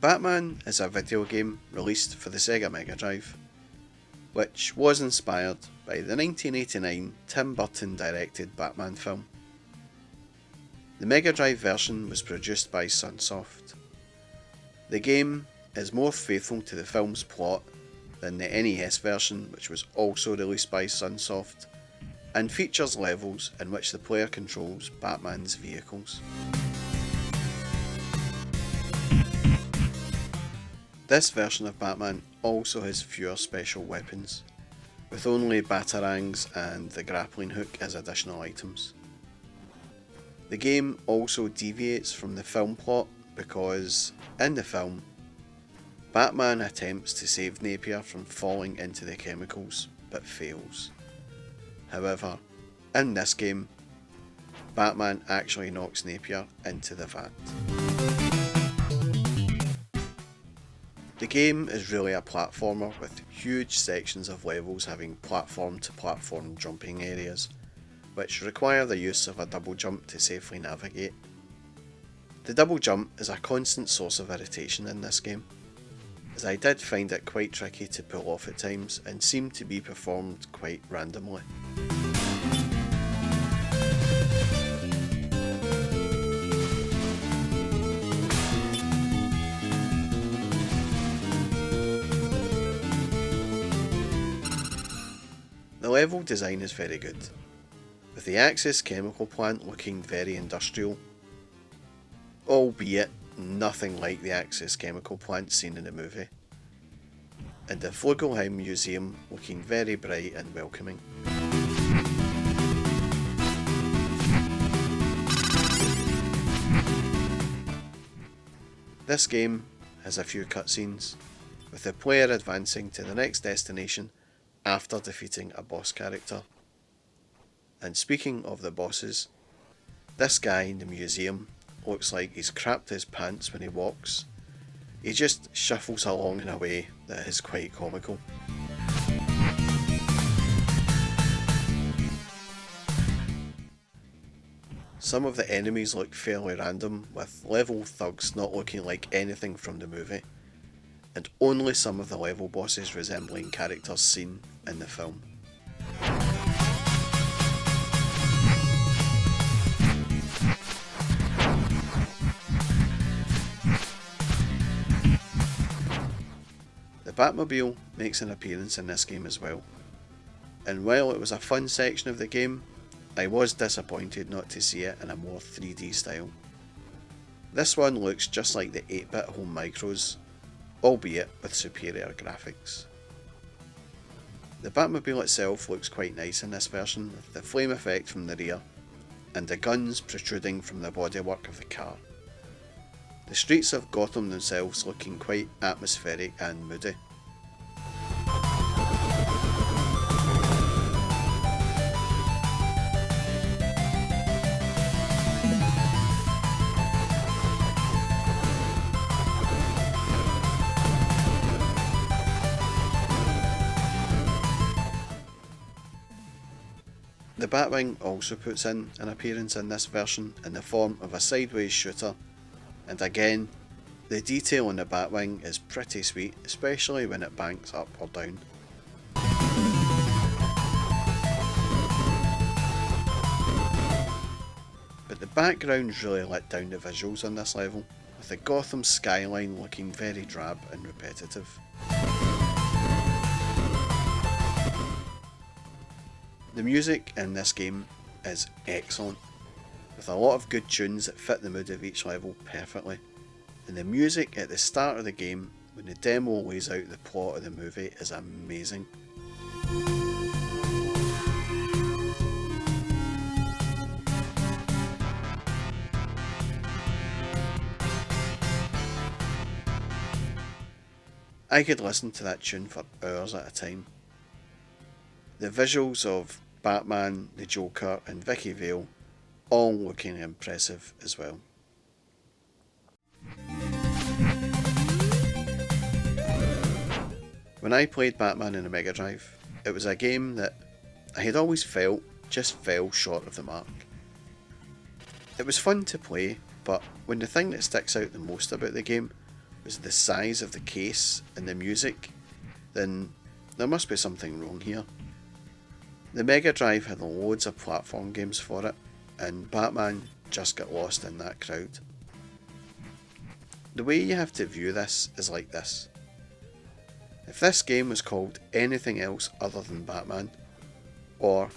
Batman is a video game released for the Sega Megadrive, which was inspired by the 1989 Tim Burton directed Batman film. The Megadrive version was produced by Sunsoft. The game is more faithful to the film's plot than the NES version, which was also released by Sunsoft, and features levels in which the player controls Batman's vehicles. This version of Batman also has fewer special weapons, with only batarangs and the grappling hook as additional items. The game also deviates from the film plot because, in the film, Batman attempts to save Napier from falling into the chemicals, but fails. However, in this game, Batman actually knocks Napier into the vat. The game is really a platformer with huge sections of levels having platform to platform jumping areas, which require the use of a double jump to safely navigate. The double jump is a constant source of irritation in this game, as I did find it quite tricky to pull off at times and seemed to be performed quite randomly. The level design is very good, with the Axis chemical plant looking very industrial, albeit nothing like the Axis chemical plant seen in the movie, and the Flugelheim Museum looking very bright and welcoming. This game has a few cutscenes, with the player advancing to the next destination after defeating a boss character. And speaking of the bosses, this guy in the museum looks like he's crapped his pants when he walks. He just shuffles along in a way that is quite comical. Some of the enemies look fairly random, with level thugs not looking like anything from the movie, and only some of the level bosses resembling characters seen in the film. The Batmobile makes an appearance in this game as well, and while it was a fun section of the game, I was disappointed not to see it in a more 3D style. This one looks just like the 8-bit home micros, albeit with superior graphics. The Batmobile itself looks quite nice in this version, with the flame effect from the rear, and the guns protruding from the bodywork of the car. The streets of Gotham themselves looking quite atmospheric and moody. The Batwing also puts in an appearance in this version in the form of a sideways shooter, and again, the detail on the Batwing is pretty sweet, especially when it banks up or down. But the background really let down the visuals on this level, with the Gotham skyline looking very drab and repetitive. The music in this game is excellent, with a lot of good tunes that fit the mood of each level perfectly, and the music at the start of the game when the demo lays out the plot of the movie is amazing. I could listen to that tune for hours at a time. The visuals of Batman, the Joker and Vicky Vale all looking impressive as well. When I played Batman in a Megadrive, it was a game that I had always felt just fell short of the mark. It was fun to play, but when the thing that sticks out the most about the game was the size of the case and the music, then there must be something wrong here. The Megadrive had loads of platform games for it, and Batman just got lost in that crowd. The way you have to view this is like this. If this game was called anything else other than Batman, or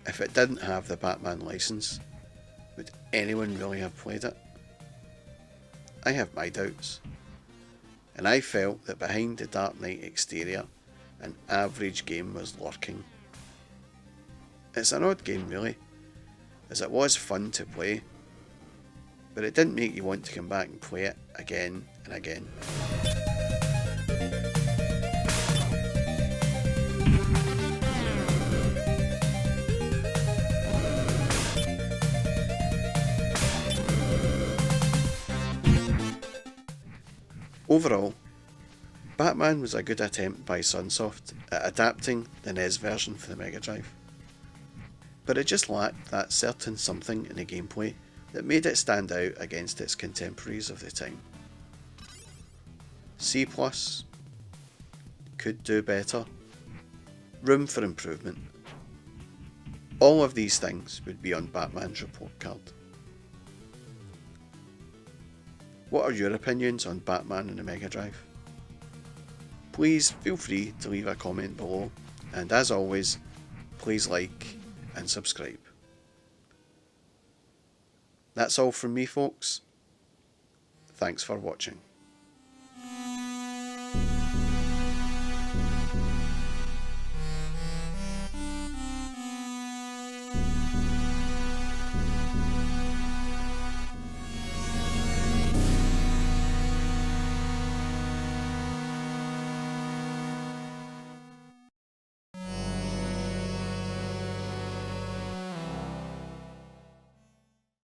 if it didn't have the Batman license, would anyone really have played it? I have my doubts, and I felt that behind the Dark Knight exterior, an average game was lurking. It's an odd game really, as it was fun to play, but it didn't make you want to come back and play it again and again. Overall, Batman was a good attempt by Sunsoft at adapting the NES version for the Megadrive, but it just lacked that certain something in the gameplay that made it stand out against its contemporaries of the time. C+, could do better, room for improvement. All of these things would be on Batman's report card. What are your opinions on Batman and the Megadrive? Please feel free to leave a comment below, and as always, please like and subscribe. That's all from me folks. Thanks for watching.